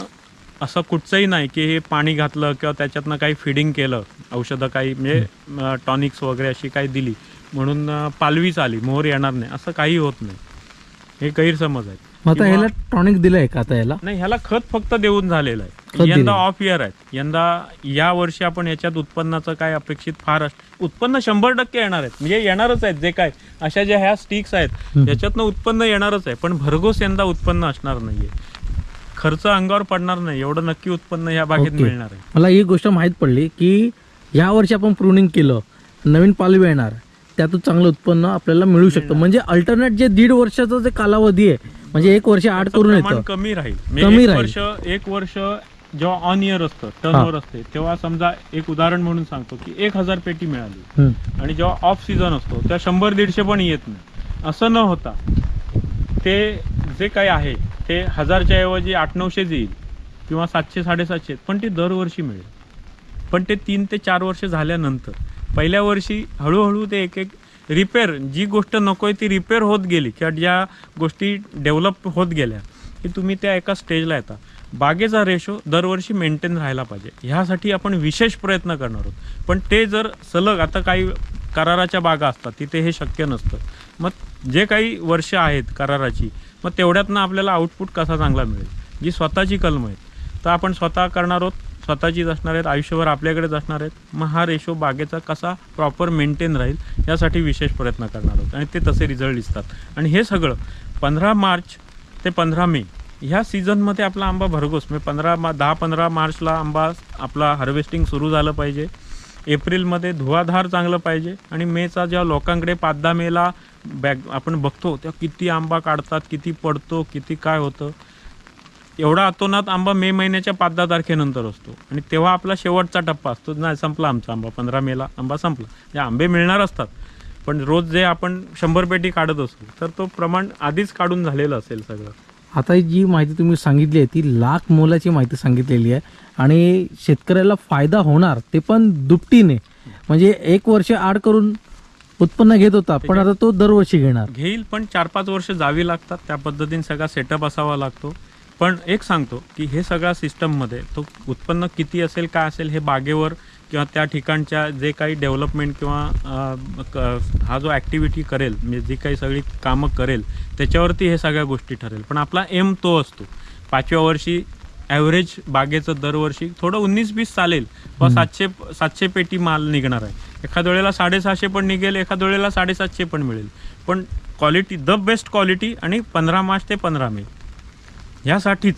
Speaker 1: असं कुठचंही नाही की हे पाणी घातलं किंवा त्याच्यातनं काही फिडिंग केलं, औषधं काही म्हणजे टॉनिक्स वगैरे अशी काही दिली म्हणून पालवीच आली, मोहर येणार नाही, असं काही होत नाही. हे गैरसमज आहेत.
Speaker 2: आता ह्याला टॉनिक दिलंय का आता याला?
Speaker 1: नाही, ह्याला खत फक्त देऊन झालेलं
Speaker 2: खत
Speaker 1: आहे. यंदा
Speaker 2: दिलंय.
Speaker 1: ऑफ इयर आहे. यंदा या वर्षी आपण याच्यात उत्पन्नाचं काय अपेक्षित फार उत्पन्न 100% येणार आहेत, म्हणजे येणारच आहेत. जे काय अशा ज्या ह्या स्टिक्स आहेत याच्यातनं उत्पन्न येणारच आहे, पण भरघोस यंदा उत्पन्न असणार नाहीये. खर्च अंगावर पडणार नाही एवढं नक्की उत्पन्न ह्या बागेत
Speaker 2: ओके.
Speaker 1: मिळणार आहे.
Speaker 2: मला ही गोष्ट माहीत पडली की या वर्षी आपण प्रूनिंग केलं, नवीन पालवी येणार, त्यातून चांगलं उत्पन्न आपल्याला मिळू शकतं. म्हणजे अल्टरनेट जे 1.5 वर्षाचा जे कालावधी आहे, म्हणजे 1 वर्ष आड करून
Speaker 1: प्रमाण
Speaker 2: येतं,
Speaker 1: कमी राहील.
Speaker 2: कमी
Speaker 1: म्हणजे
Speaker 2: राहील.
Speaker 1: एक वर्ष जेव्हा ऑन इयर असतं, टर्नओव्हर असते, तेव्हा समजा एक उदाहरण म्हणून सांगतो की 1000 पेटी मिळाली, आणि जेव्हा ऑफ सीझन असतो तेव्हा 100-150 पण येत नाही. असं न होता ते जे काही आहे ते 1000च्या ऐवजी 800-900 येईल किंवा 700-750, पण ती दरवर्षी मिळेल. पण ते 3 ते 4 वर्ष झाल्यानंतर पहिल्या वर्षी हळूहळू ते एक रिपेअर, जी गोष्ट नकोय ती रिपेअर होत गेली किंवा ज्या गोष्टी डेव्हलप होत गेल्या की तुम्ही त्या एका स्टेजला येता. बागेचा रेशो दरवर्षी मेंटेन राहायला पाहिजे, ह्यासाठी आपण विशेष प्रयत्न करणार आहोत. पण ते जर सलग, आता काही कराराच्या बागा असतात तिथे हे शक्य नसतं. मग जे काही वर्ष आहेत कराराची, मग तेवढ्यातनं आपल्याला आउटपुट कसा चांगला मिळेल, जी स्वतःची कलम आहेत तर आपण स्वतः करणार आहोत, स्वतःचीच असणार आहेत, आयुष्यभर आपल्याकडेच असणार आहेत. मग हा रेशो बागेचा कसा प्रॉपर मेंटेन राहील यासाठी विशेष प्रयत्न करणार आहोत, आणि ते तसे रिझल्ट दिसतात. आणि हे सगळं 15 मार्च ते 15 मे ह्या सीझनमध्ये आपला आंबा भरघोस, म्हणजे 10-15 मार्चला आंबा आपला हार्वेस्टिंग सुरू झालं पाहिजे, एप्रिलमध्ये धुवाधार चांगलं पाहिजे, आणि मेचा जेव्हा लोकांकडे 5-10 मेला आपण बघतो तेव्हा किती आंबा काढतात, किती पडतो, किती काय होतं, एवढा अतोनात आंबा मे महिन्याच्या 5-10 तारखेनंतर असतो. आणि तेव्हा आपला शेवटचा टप्पा असतो, नाही संपला आमचा आंबा, 15 मेला आंबा संपला. जे आंबे मिळणार असतात, पण रोज जे आपण 100 पेटी काढत असतो तर तो प्रमाण आधीच काढून झालेलं असेल सगळं.
Speaker 2: आता जी माहिती तुम्ही सांगितली आहे ती लाख मोलाची माहिती सांगितलेली आहे, आणि शेतकऱ्याला फायदा होणार ते पण दुपटीने. म्हणजे 1 वर्ष आड करून उत्पन्न घेत होता, पण आता तो दरवर्षी घेईल.
Speaker 1: पण 4-5 वर्ष जावी लागतात, त्या पद्धतीने सगळा सेटअप असावा लागतो. पण एक सांगतो की हे सगळ्या सिस्टममध्ये तो उत्पन्न किती असेल, काय असेल, हे बागेवर किंवा त्या ठिकाणच्या जे काही डेव्हलपमेंट किंवा हा जो ॲक्टिव्हिटी करेल, म्हणजे जी काही सगळी कामं करेल त्याच्यावरती हे सगळ्या गोष्टी ठरेल. पण आपला एम तो असतो. 5व्या वर्षी ॲव्हरेज बागेचं दरवर्षी थोडं 19-20 चालेल, पण 700 पेटी माल निघणार आहे. एखाद्या वेळेला 650 पण निघेल, एखाद्या वेळेला 750 पण मिळेल. पण क्वालिटी, द बेस्ट क्वालिटी, आणि 15 मार्च ते 15 मे ह्यासाठीच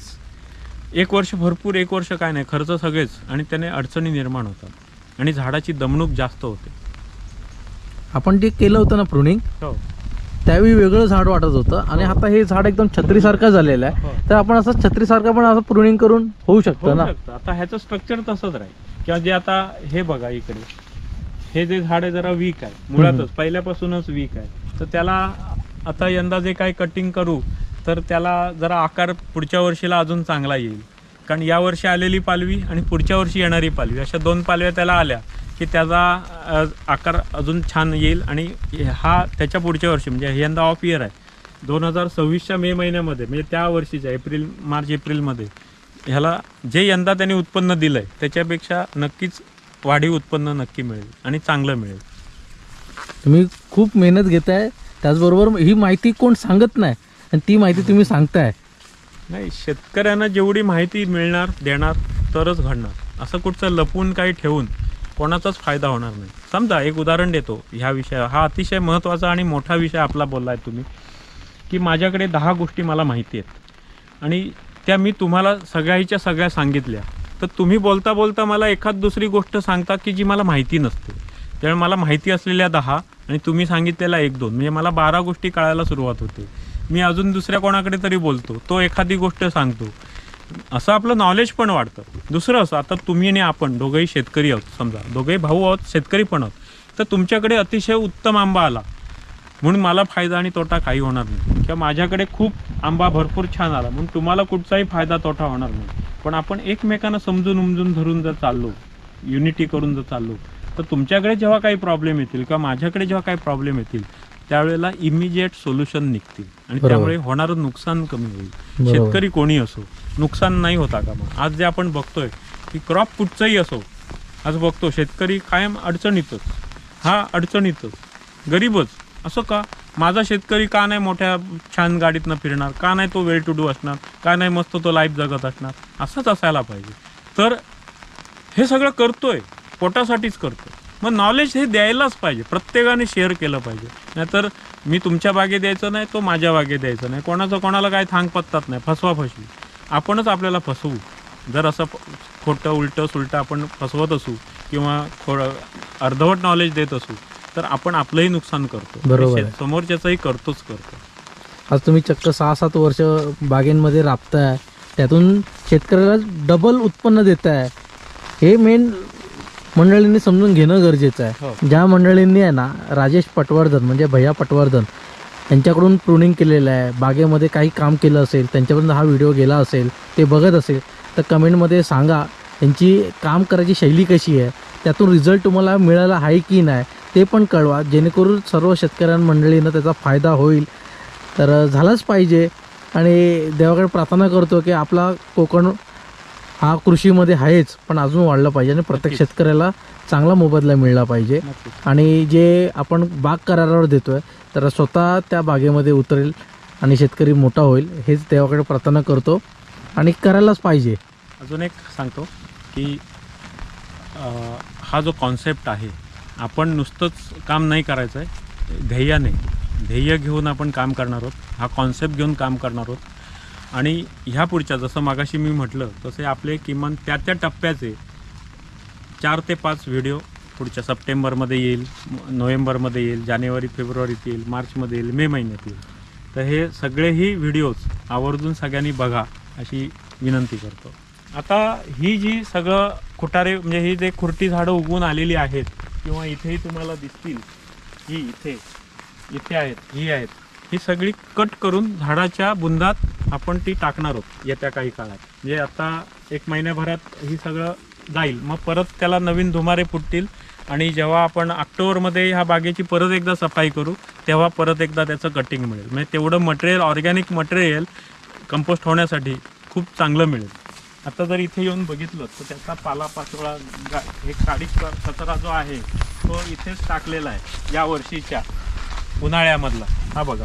Speaker 1: 1 वर्ष भरपूर, 1 वर्ष काय नाही, खर्च सगळेच, आणि त्याने अडचणी निर्माण होतात, आणि झाडाची दमणूक जास्त होते.
Speaker 2: आपण जे केलं होतं ना प्रूनिंग, त्यावेळी वेगळं झाड वाटत होतं, आणि आता हे झाड एकदम छत्रीसारखं झालेलं आहे. तर आपण असं छत्रीसारखं पण असं प्रूनिंग करून होऊ शकतं ना.
Speaker 1: आता ह्याचं स्ट्रक्चर तसंच राहील. किंवा जे आता हे बघा इकडे, हे जे झाड आहे जरा वीक आहे, मुळातच पहिल्यापासूनच वीक आहे, तर त्याला आता यंदा जे काही कटिंग करू तर त्याला जरा आकार पुढच्या वर्षीला अजून चांगला येईल. कारण या वर्षी आलेली पालवी आणि पुढच्या वर्षी येणारी पालवी, अशा 2 पालव्या त्याला आल्या की त्याचा आकार अजून छान येईल. आणि हा त्याच्या पुढच्या वर्षी, म्हणजे यंदा ऑफ इयर आहे, 2026च्या मे महिन्यामध्ये, म्हणजे त्या वर्षीच्या मार्च-एप्रिलमध्ये ह्याला जे यंदा त्यांनी उत्पन्न दिलं आहे त्याच्यापेक्षा नक्कीच वाढीव उत्पन्न नक्की मिळेल, आणि चांगलं मिळेल.
Speaker 2: तुम्ही खूप मेहनत घेताय, त्याचबरोबर ही माहिती कोण सांगत नाही, आणि ती माहिती तुम्ही सांगताय.
Speaker 1: नाही, शेतकऱ्यांना जेवढी माहिती मिळणार, देणार, तरच घडणार. असं कुठचं लपून काही ठेवून कोणाचाच फायदा होणार नाही. समजा एक उदाहरण देतो ह्या विषयावर, हा अतिशय महत्त्वाचा आणि मोठा विषय आपला बोललाय तुम्ही, की माझ्याकडे 10 गोष्टी मला माहिती आहेत, आणि त्या मी तुम्हाला सगळ्याच्या सगळ्या सांगितल्या, तर तुम्ही बोलता बोलता मला एखाद दुसरी गोष्ट सांगता की जी मला माहिती नसते. त्यामुळे मला माहिती असलेल्या 10 आणि तुम्ही सांगितलेल्या 1-2, म्हणजे मला 12 गोष्टी कळायला सुरुवात होते. मी अजून दुसऱ्या कोणाकडे तरी बोलतो, तो एखादी गोष्ट सांगतो, असं आपलं नॉलेज पण वाढतं. दुसरं असं, आता तुम्ही आणि आपण दोघंही शेतकरी आहोत, समजा दोघंही भाऊ आहोत, शेतकरी पण आहोत, तर तुमच्याकडे अतिशय उत्तम आंबा आला म्हणून मला फायदा आणि तोटा काही होणार नाही, किंवा माझ्याकडे खूप आंबा भरपूर छान आला म्हणून तुम्हाला कुठचाही फायदा तोटा होणार नाही. पण आपण एकमेकांना समजून उमजून धरून जर चाललो, युनिटी करून जर चाललो, तर तुमच्याकडे जेव्हा काही प्रॉब्लेम येतील किंवा माझ्याकडे जेव्हा काही प्रॉब्लेम येतील त्यावेळेला इमिजिएट सोल्युशन निघतील आणि
Speaker 2: बरोबर.
Speaker 1: त्यामुळे होणारं नुकसान कमी होईल.
Speaker 2: बरोबर.
Speaker 1: शेतकरी कोणी असो नुकसान नाही होता का मग आज जे आपण बघतोय की क्रॉप कुठचंही असो आज बघतो शेतकरी कायम अडचणीतच हा अडचणीतच गरीबच असं का माझा शेतकरी का नाही मोठ्या छान गाडीतनं फिरणार का नाही तो वेल टू डू असणार का नाही मस्त तो लाईफ जगत असणार असंच असायला पाहिजे. तर हे सगळं करतोय पोटासाठीच करतोय मग नॉलेज हे द्यायलाच पाहिजे प्रत्येकाने शेअर केलं पाहिजे. नाहीतर मी तुमच्या बागेत द्यायचं नाही तो माझ्या बागेत द्यायचं नाही कोणाचं कोणाला काय थांग पत्तात नाही फसवाफसवी आपणच आपल्याला फसवू जर असं खोटं उलटं सुलटं आपण फसवत असू किंवा अर्धवट नॉलेज देत असू तर आपण आपलंही नुकसान करतो.
Speaker 2: बरोबर आहे.
Speaker 1: समोरच्याचंही करतो.
Speaker 2: आज तुम्ही चक्क 6-7 वर्ष बागेंमध्ये राबताय त्यातून शेतकऱ्याला डबल उत्पन्न देताय हे मेन मंडळींनी समजून घेणं गरजेचं आहे.
Speaker 1: हो.
Speaker 2: ज्या मंडळींनी आहे ना राजेश पटवर्धन म्हणजे भैया पटवर्धन यांच्याकडून प्रूनिंग केलेलं आहे बागेमध्ये काही काम केलं असेल त्यांच्यापर्यंत हा व्हिडिओ गेला असेल ते बघत असेल तर कमेंटमध्ये सांगा त्यांची काम करायची शैली कशी आहे त्यातून रिझल्ट तुम्हाला मिळाला आहे की नाही ते पण कळवा जेणेकरून सर्व शेतकऱ्यांमंडळींना त्याचा फायदा होईल. तर झालाच पाहिजे आणि देवाकडे प्रार्थना करतो की आपला कोकण हा कृषीमध्ये आहेच पण अजून वाढला पाहिजे आणि प्रत्येक
Speaker 1: नक्कीच.
Speaker 2: शेतकऱ्याला चांगला मोबदला मिळला पाहिजे. आणि जे आपण बाग करारावर देतोय तर स्वतः त्या बागेमध्ये उतरेल आणि शेतकरी मोठा होईल हेच देवाकडे प्रार्थना करतो आणि करायलाच पाहिजे.
Speaker 1: अजून एक सांगतो की हा जो कॉन्सेप्ट आहे आपण नुसतंच काम नाही करायचं आहे ध्येय घेऊन आपण काम करणार आहोत हा कॉन्सेप्ट घेऊन काम करणार आहोत आणि ह्या पुढच्या जसं मागाशी मी म्हटलं तसे आपले किमान त्या टप्प्याचे 4 ते 5 व्हिडिओ पुढच्या सप्टेंबरमध्ये येईल नोव्हेंबरमध्ये येईल जानेवारी फेब्रुवारीत येईल मार्चमध्ये येईल मे महिन्यात येईल. तर हे सगळेही व्हिडिओज आवर्जून सगळ्यांनी बघा अशी विनंती करतो. आता ही जी सगळं खुटारे म्हणजे ही जे खुरटी झाडं उगवून आलेली आहेत किंवा इथेही तुम्हाला दिसतील ही इथे आहेत ही सगळी कट करून झाडाच्या बुंदात आपण ती टाकणार आहोत येत्या काही काळात. म्हणजे आता 1 महिन्याभरात ही सगळं जाईल मग परत त्याला नवीन धुमारे फुटतील आणि जेव्हा आपण ऑक्टोबरमध्ये ह्या बागेची परत एकदा सफाई करू तेव्हा परत एकदा त्याचं कटिंग मिळेल. म्हणजे तेवढं मटेरियल ऑर्गॅनिक मटेरियल कंपोस्ट होण्यासाठी खूप चांगलं मिळेल. आता जर इथे येऊन बघितलं तर त्याचा पालापाचोळा हे काडी कचरा जो आहे तो इथेच टाकलेला आहे या वर्षीच्या उन्हाळ्यामधला हा बघा.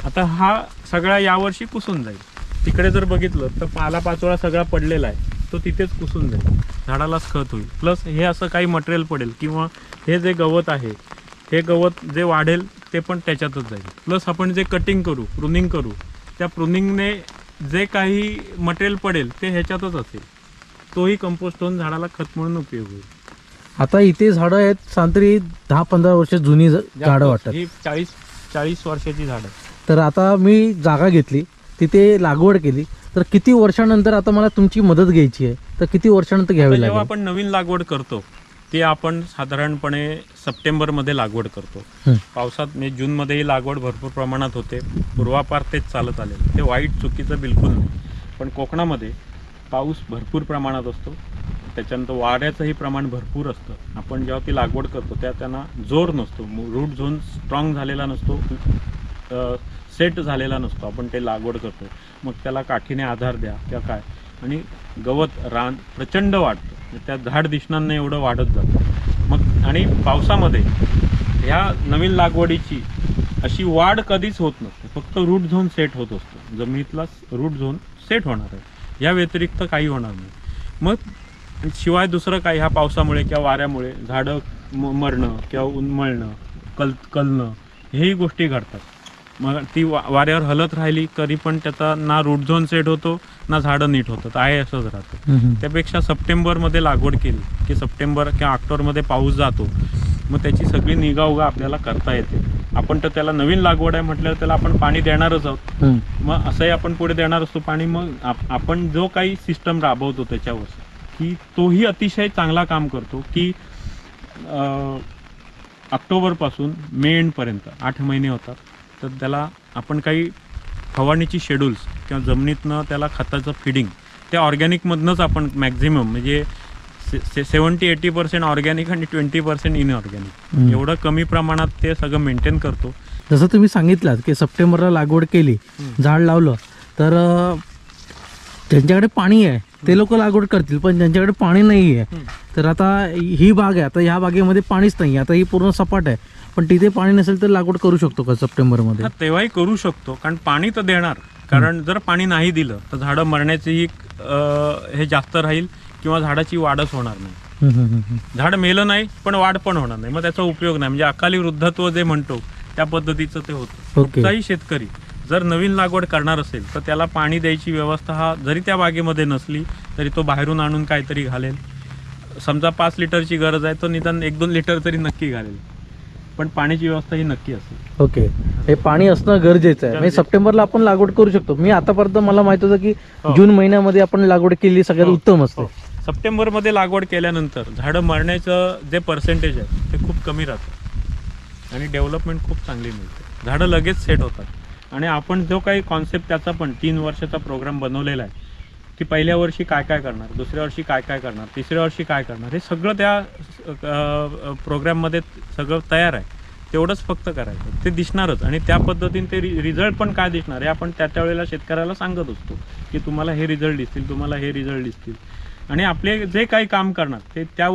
Speaker 1: आता हा सगळा यावर्षी कुसून जाईल. तिकडे जर बघितलं तर पालापाचोळा सगळा पडलेला आहे तो तिथेच कुसून जाईल झाडालाच खत होईल. प्लस हे असं काही मटेरियल पडेल किंवा हे जे गवत आहे हे गवत जे वाढेल ते पण त्याच्यातच जाईल. प्लस आपण जे कटिंग करू प्रूनिंग करू त्या प्रूनिंगने जे काही मटेरियल पडेल ते ह्याच्यातच असेल तोही कंपोस्ट होऊन झाडाला खत म्हणून उपयोग होईल.
Speaker 2: आता इथे झाडं आहेत सांतरी 10-15 वर्ष जुनी झाडं वाटतात
Speaker 1: ही 40 वर्षाची झाडं.
Speaker 2: तर आता मी जागा घेतली तिथे लागवड केली तर किती वर्षानंतर आता मला तुमची मदत घ्यायची आहे तर किती वर्षानंतर घ्यावी
Speaker 1: जेव्हा
Speaker 2: लागेल.
Speaker 1: आपण नवीन लागवड करतो ते आपण साधारणपणे सप्टेंबरमध्ये लागवड करतो. पावसात म्हणजे जूनमध्येही लागवड भरपूर प्रमाणात होते पूर्वापार तेच चालत आले ते वाईट चुकीचं बिलकुल नाही. पण कोकणामध्ये पाऊस भरपूर प्रमाणात असतो त्याच्यानंतर वाऱ्याचंही प्रमाण भरपूर असतं. आपण जेव्हा ती लागवड करतो त्यांना जोर नसतो रूट झोन स्ट्रॉंग झालेला नसतो सेट झालेला नसतो. आपण ते लागवड करतो मग त्याला काठीने आधार द्या किंवा काय आणि गवत रान प्रचंड वाढतं त्या झाड दिसणार नाही एवढं वाढत जातं. मग आणि पावसामध्ये ह्या नवीन लागवडीची अशी वाढ कधीच होत नसते फक्त रूट झोन सेट होत असतो जमिनीतला रूट झोन सेट होणार आहे या व्यतिरिक्त काही होणार नाही. मग शिवाय दुसरं काही ह्या पावसामुळे किंवा वाऱ्यामुळे झाडं मरणं किंवा उन्मळणं कलणं हेही गोष्टी घडतात. मग ती वाऱ्यावर हलत राहिली तरी पण त्याचा ना रूट झोन सेट होतो ना झाडं नीट होतं आहे असंच राहतं. त्यापेक्षा सप्टेंबरमध्ये लागवड केली की सप्टेंबर किंवा ऑक्टोबरमध्ये पाऊस जातो मग त्याची सगळी निगा आपल्याला करता येते. आपण तर त्याला नवीन लागवड आहे म्हटल्यावर त्याला आपण पाणी देणारच आहोत मग असंही आपण पुढे देणार असतो पाणी. मग आपण जो काही सिस्टम राबवतो त्याच्यावर की तोही अतिशय चांगला काम करतो की ऑक्टोबरपासून मे एंडपर्यंत 8 महिने होतात तर त्याला आपण काही फवारणीची शेड्यूल्स किंवा जमिनीतनं त्याला खताचं फिडिंग त्या ऑर्गॅनिकमधनंच आपण मॅक्झिमम म्हणजे 70-80% ऑर्गॅनिक आणि 20% इनऑर्गॅनिक, एवढं कमी प्रमाणात ते सगळं मेंटेन करतो.
Speaker 2: जसं तुम्ही सांगितलं की सप्टेंबरला लागवड केली, झाड लावलं, तर ज्यांच्याकडे पाणी आहे ते लोक लागवड करतील, पण ज्यांच्याकडे पाणी नाही आहे, तर आता ही बाग आहे, आता ह्या बागेमध्ये पाणीच नाही, आता ही पूर्ण सपाट आहे, पण तिथे पाणी नसेल तर लागवड करू शकतो का सप्टेंबरमध्ये?
Speaker 1: तेव्हाही करू शकतो, कारण पाणी तर देणार. कारण जर पाणी नाही दिलं तर झाडं मरण्याचीही हे जास्त राहील किंवा झाडाची वाढच होणार नाही. झाड मेलं नाही पण वाढ पण होणार नाही, मग त्याचा उपयोग नाही. म्हणजे अकाली वृद्धत्व जे म्हणतो त्या पद्धतीचं ते होतं. कुठलाही शेतकरी जर नवीन लागवड करणार असेल तर त्याला पाणी द्यायची व्यवस्था हा जरी त्या बागेमध्ये नसली तरी तो बाहेरून आणून काहीतरी घालेल. समजा 5 लिटरची गरज आहे, तो निदान 1-2 लिटर तरी नक्की घालेल, पण पाण्याची व्यवस्था ही नक्की असेल.
Speaker 2: ओके, हे पाणी असणं गरजेचं आहे. म्हणजे सप्टेंबरला आपण लागवड करू शकतो. मी आतापर्यंत मला माहित होतं की जून महिन्यामध्ये आपण लागवड केली सगळ्यात उत्तम असते.
Speaker 1: सप्टेंबरमध्ये लागवड केल्यानंतर झाडं मरण्याचं जे पर्सेंटेज आहे ते खूप कमी राहतं आणि डेव्हलपमेंट खूप चांगली मिळते. झाडं लगेच सेट होतात. आणि आपण जो काही कॉन्सेप्ट त्याचा पण 3 वर्षाचा प्रोग्राम बनवलेला आहे की पहिल्या वर्षी काय काय करणार, दुसऱ्या वर्षी काय काय करणार, तिसऱ्या वर्षी काय करणार, हे सगळं त्या प्रोग्राममध्ये सगळं तयार आहे. तेवढंच फक्त करायचं, ते दिसणारच. आणि त्या पद्धतीने ते रिझल्ट पण काय दिसणार हे आपण त्या वेळेला शेतकऱ्याला सांगत असतो की तुम्हाला हे रिझल्ट दिसतील, तुम्हाला हे रिझल्ट दिसतील. आणि आपले जे काही काम करणार ते त्या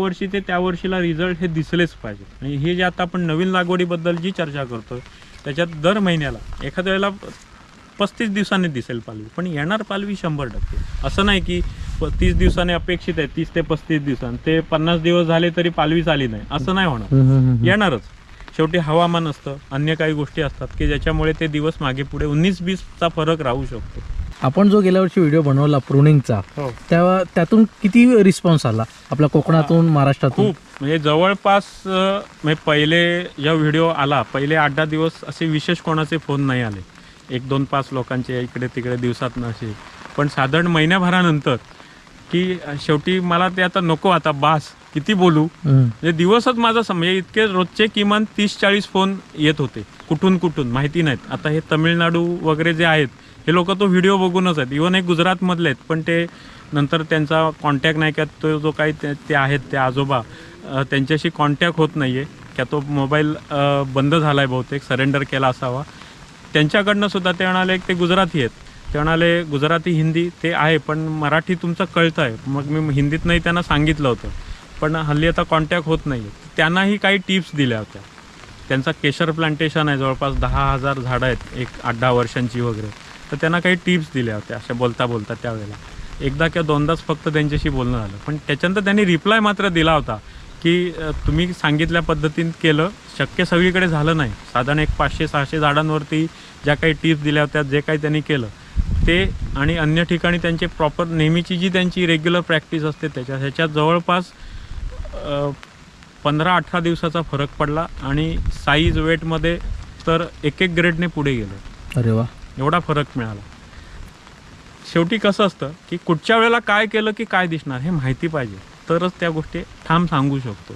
Speaker 1: वर्षीला रिझल्ट हे दिसलेच पाहिजे. आणि हे जे आता आपण नवीन लागवडीबद्दल जी चर्चा करतो त्याच्यात दर महिन्याला एखाद्या वेळेला 35 दिवसांनी दिसेल पालवी, पण येणार पालवी 100%. असं नाही की 30 दिवसांनी अपेक्षित आहे, 30 ते 35 दिवसांनी, ते 50 दिवस झाले तरी पालवीच आली नाही, असं नाही होणार. येणारच. शेवटी हवामान असतं, अन्य काही गोष्टी असतात की ज्याच्यामुळे ते दिवस मागे पुढे 19-20चा फरक राहू शकतो.
Speaker 2: आपण जो गेल्या वर्षी व्हिडिओ बनवला प्रुनिंगचा, त्यातून किती रिस्पॉन्स आला आपल्या कोकणातून, महाराष्ट्रातून?
Speaker 1: खूप. म्हणजे जवळपास म्हणजे पहिले जेव्हा व्हिडिओ आला पहिले 8-10 दिवस असे विशेष कोणाचे फोन नाही आले. 1-2-5 लोकांचे इकडे तिकडे दिवसात नसे, पण साधारण महिन्याभरानंतर की शेवटी मला ते आता नको, आता बास, किती बोलू. म्हणजे दिवसच माझा म्हणजे इतके रोजचे किमान 30-40 फोन येत होते, कुठून माहिती नाहीत. आता हे तमिळनाडू वगैरे जे आहेत हे लोक तो व्हिडिओ बघूनच आहेत. इव्हन एक गुजरातमधले आहेत, पण ते नंतर त्यांचा कॉन्टॅक्ट नाही, का तो जो काही ते आहेत ते आजोबा, त्यांच्याशी कॉन्टॅक्ट होत नाही आहे, का तो मोबाईल बंद झाला आहे बहुतेक, सरेंडर केला असावा. त्यांच्याकडनं सुद्धा ते म्हणाले ते गुजराती आहेत, ते म्हणाले गुजराती हिंदी ते आहे पण मराठी तुमचं कळतं आहे. मग मी हिंदीत नाही त्यांना सांगितलं होतं, पण हल्ली आता कॉन्टॅक्ट होत नाही आहे. त्यांनाही काही टिप्स दिल्या होत्या. त्यांचा केशर प्लांटेशन आहे, जवळपास 10,000 झाडं आहेत, एक 8-10 वर्षांची वगैरे. तर त्यांना काही टिप्स दिल्या होत्या अशा बोलता त्यावेळेला. एकदा किंवा दोनदाच फक्त त्यांच्याशी बोलणं झालं, पण त्याच्यानंतर त्यांनी रिप्लाय मात्र दिला होता की तुम्ही सांगितल्या पद्धतीने केलं, शक्य सगळीकडे झालं नाही. साधारण एक 500-600 झाडांवरती ज्या काही टिप्स दिल्या होत्या, जे काही त्यांनी केलं ते, आणि अन्य ठिकाणी त्यांचे प्रॉपर नेहमीची जी त्यांची रेग्युलर प्रॅक्टिस असते ह्याच्यात जवळपास 15-18 दिवसाचा फरक पडला. आणि साईज वेटमध्ये तर एक ग्रेडने पुढे गेले.
Speaker 2: अरे वा,
Speaker 1: एवढा फरक मिळाला. शेवटी कसं असतं की कुठच्या वेळेला काय केलं की काय दिसणार हे माहिती पाहिजे, तरच त्या गोष्टी ठाम सांगू शकतो.